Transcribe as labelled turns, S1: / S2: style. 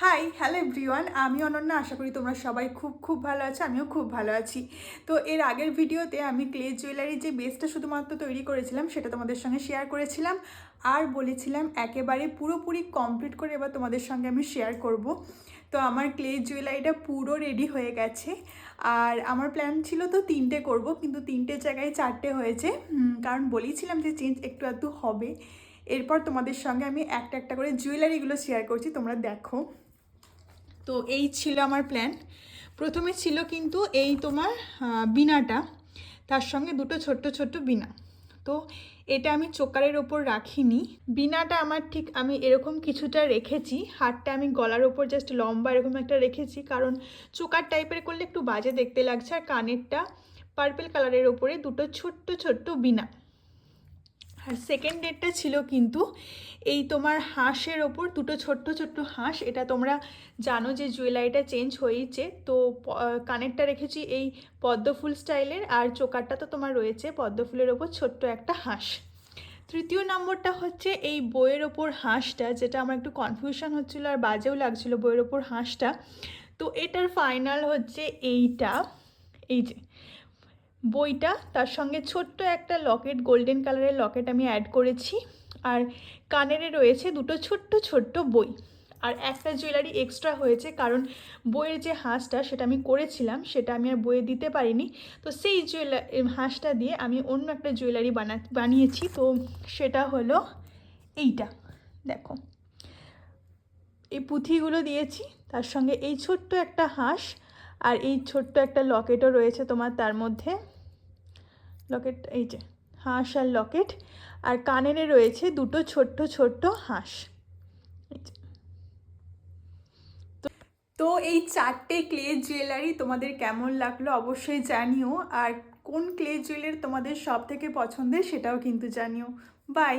S1: Hi hello everyone, আমি অনন্যা। আশা করি তোমরা সবাই খুব ভালো আছো, আমিও খুব ভালো আছি। তো এর আগের ভিডিওতে আমি ক্লে জুয়েলারি যে বেসটা শুধুমাত্র তৈরি করেছিলাম সেটা তোমাদের সঙ্গে শেয়ার করেছিলাম, আর বলেছিলাম একেবারে পুরোপুরি কমপ্লিট করে এবার তোমাদের সঙ্গে আমি শেয়ার করব। তো আমার ক্লে জুয়েলারিটা পুরো রেডি হয়ে গেছে। আর আমার প্ল্যান ছিল তো 3টে করব, কিন্তু 3টের জায়গায় 4টে হয়েছে, কারণ বলেছিলাম যে চেঞ্জ একটু আধটু হবে। এরপর তোমাদের সঙ্গে আমি একটা একটা করে জুয়েলারিগুলো শেয়ার করছি, তোমরা দেখো। তো এই ছিল আমার প্ল্যান। প্রথমে ছিল কিন্তু এই তোমার বিনাটা, তার সঙ্গে দুটো ছোট্ট ছোট্ট বিনা। তো এটা আমি চোকারের ওপর রাখিনি, বিনাটা আমার ঠিক আমি এরকম কিছুটা রেখেছি, হাতটা আমি গলার ওপর জাস্ট লম্বা এরকম একটা রেখেছি, কারণ চোকার টাইপের করলে একটু বাজে দেখতে লাগছে। আর কানেরটা পার্পল কালারের ওপরে দুটো ছোট্ট ছোট্ট বিনা। আর সেকেন্ড ডেটটা ছিল কিন্তু এই তোমার হাঁসের ওপর দুটো ছোট্ট ছোট্ট হাঁস। এটা তোমরা জানো যে জুয়েলারিটা চেঞ্জ হয়েছে, তো কানেরটা রেখেছি এই পদ্মফুল স্টাইলের, আর চোকারটা তো তোমার রয়েছে পদ্মফুলের ওপর ছোট্ট একটা হাঁস। তৃতীয় নম্বরটা হচ্ছে এই বইয়ের ওপর হাঁসটা, যেটা আমার একটু কনফিউশন হচ্ছিলো আর বাজেও লাগছিলো বইয়ের ওপর হাঁসটা। তো এটার ফাইনাল হচ্ছে এইটা, এই যে বইটা, তার সঙ্গে ছোট্ট একটা লকেট, গোল্ডেন কালারের লকেট আমি অ্যাড করেছি। আর কানেরে রয়েছে দুটো ছোট্ট ছোট্ট বই। আর একটা জুয়েলারি এক্সট্রা হয়েছে, কারণ বইয়ের যে হাঁসটা সেটা আমি করেছিলাম, সেটা আমি আর বইয়ে দিতে পারিনি। তো সেই হাঁসটা দিয়ে আমি অন্য একটা জুয়েলারি বানিয়েছি। তো সেটা হলো এইটা, দেখো এই পুঁথিগুলো দিয়েছি, তার সঙ্গে এই ছোট্ট একটা হাঁস, আর এই ছোট্ট একটা লকেটও রয়েছে তোমার তার মধ্যে। লকেট, এই যে হাঁস আর লকেট, আর কানেরে রয়েছে দুটো ছোট্ট ছোট্ট হাঁস। তো এই 4টে ক্লে জুয়েলারি তোমাদের কেমন লাগলো অবশ্যই জানিও, আর কোন ক্লে জুয়েলারি তোমাদের সব থেকে পছন্দের সেটাও কিন্তু জানিও। বাই।